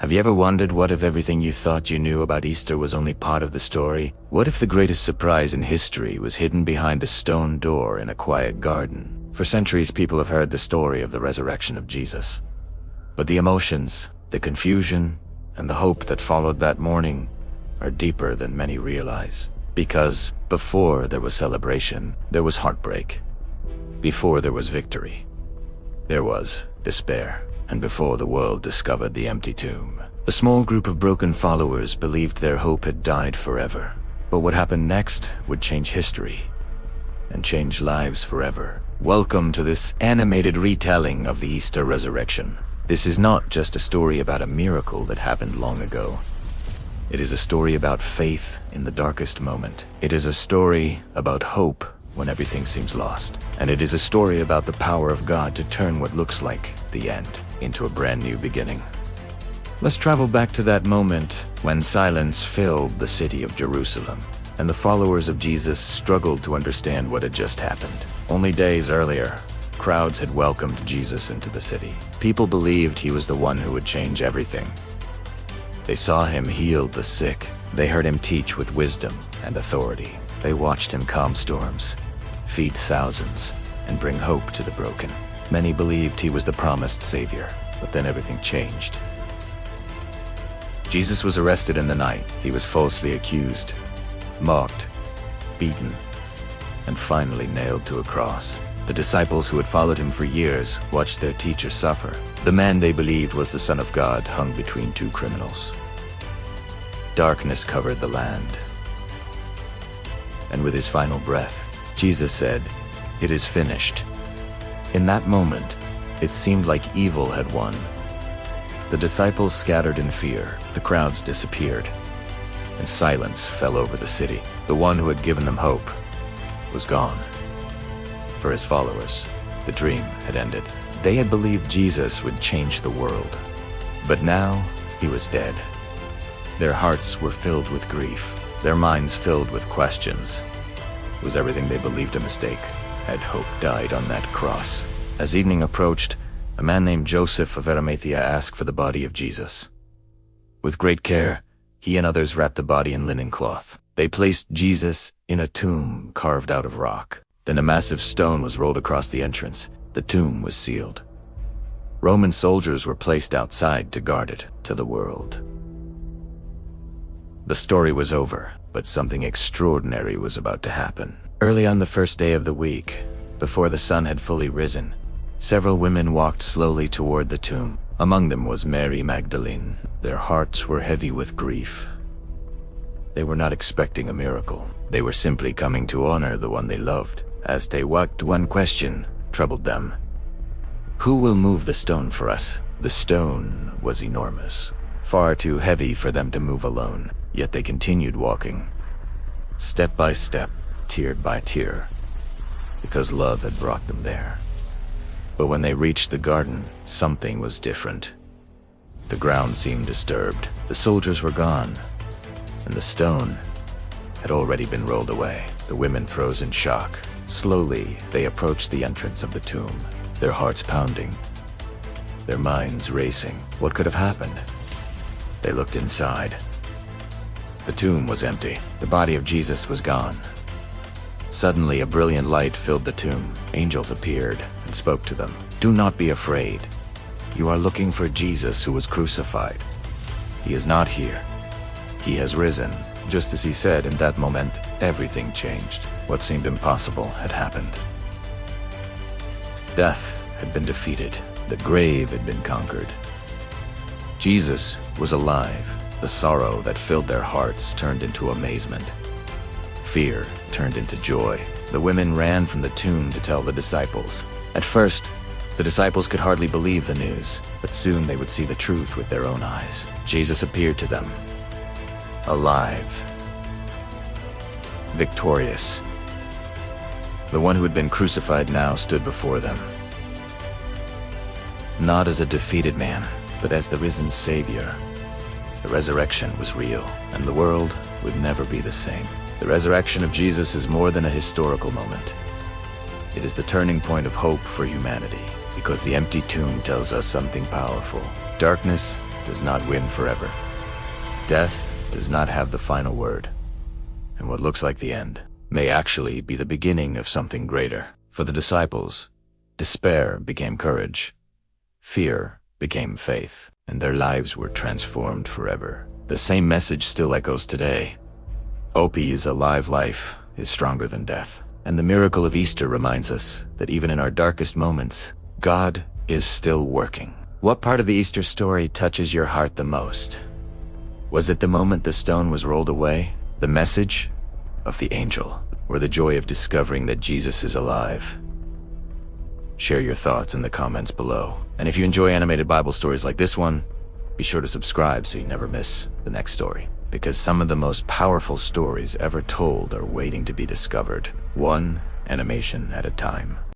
Have you ever wondered what if everything you thought you knew about Easter was only part of the story? What if the greatest surprise in history was hidden behind a stone door in a quiet garden? For centuries, people have heard the story of the resurrection of Jesus. But the emotions, the confusion, and the hope that followed that morning are deeper than many realize. Because before there was celebration, there was heartbreak. Before there was victory, there was despair. And before the world discovered the empty tomb, a small group of broken followers believed their hope had died forever. But what happened next would change history and change lives forever. Welcome to this animated retelling of the Easter resurrection. This is not just a story about a miracle that happened long ago. It is a story about faith in the darkest moment. It is a story about hope when everything seems lost. And it is a story about the power of God to turn what looks like the end into a brand new beginning. Let's travel back to that moment when silence filled the city of Jerusalem, and the followers of Jesus struggled to understand what had just happened. Only days earlier, crowds had welcomed Jesus into the city. People believed he was the one who would change everything. They saw him heal the sick. They heard him teach with wisdom and authority. They watched him calm storms, feed thousands, and bring hope to the broken. Many believed he was the promised Savior, but then everything changed. Jesus was arrested in the night. He was falsely accused, mocked, beaten, and finally nailed to a cross. The disciples who had followed him for years watched their teacher suffer. The man they believed was the Son of God hung between two criminals. Darkness covered the land. And with his final breath, Jesus said, "It is finished." In that moment, it seemed like evil had won. The disciples scattered in fear, the crowds disappeared, and silence fell over the city. The one who had given them hope was gone. For his followers, the dream had ended. They had believed Jesus would change the world, but now he was dead. Their hearts were filled with grief, their minds filled with questions. Was everything they believed a mistake? Had hope died on that cross? As evening approached, a man named Joseph of Arimathea asked for the body of Jesus. With great care, he and others wrapped the body in linen cloth. They placed Jesus in a tomb carved out of rock. Then a massive stone was rolled across the entrance. The tomb was sealed. Roman soldiers were placed outside to guard it to the world. The story was over, but something extraordinary was about to happen. Early on the first day of the week, before the sun had fully risen, several women walked slowly toward the tomb. Among them was Mary Magdalene. Their hearts were heavy with grief. They were not expecting a miracle. They were simply coming to honor the one they loved. As they walked, one question troubled them. Who will move the stone for us? The stone was enormous, far too heavy for them to move alone. Yet they continued walking, step by step, tear by tear, because love had brought them there. But when they reached the garden, something was different. The ground seemed disturbed. The soldiers were gone, and the stone had already been rolled away. The women froze in shock. Slowly, they approached the entrance of the tomb, their hearts pounding, their minds racing. What could have happened? They looked inside. The tomb was empty. The body of Jesus was gone. Suddenly, a brilliant light filled the tomb. Angels appeared and spoke to them. "Do not be afraid. You are looking for Jesus who was crucified. He is not here. He has risen." Just as he said, in that moment, everything changed. What seemed impossible had happened. Death had been defeated. The grave had been conquered. Jesus was alive. The sorrow that filled their hearts turned into amazement. Fear turned into joy. The women ran from the tomb to tell the disciples. At first, the disciples could hardly believe the news, but soon they would see the truth with their own eyes. Jesus appeared to them, alive, victorious. The one who had been crucified now stood before them, not as a defeated man, but as the risen Savior. The resurrection was real, and the world would never be the same. The resurrection of Jesus is more than a historical moment. It is the turning point of hope for humanity, because the empty tomb tells us something powerful. Darkness does not win forever. Death does not have the final word. And what looks like the end may actually be the beginning of something greater. For the disciples, despair became courage, fear became faith, and their lives were transformed forever. The same message still echoes today. Opie's alive life is stronger than death. And the miracle of Easter reminds us that even in our darkest moments, God is still working. What part of the Easter story touches your heart the most? Was it the moment the stone was rolled away, the message of the angel, or the joy of discovering that Jesus is alive? Share your thoughts in the comments below. And if you enjoy animated Bible stories like this one, be sure to subscribe so you never miss the next story. Because some of the most powerful stories ever told are waiting to be discovered, one animation at a time.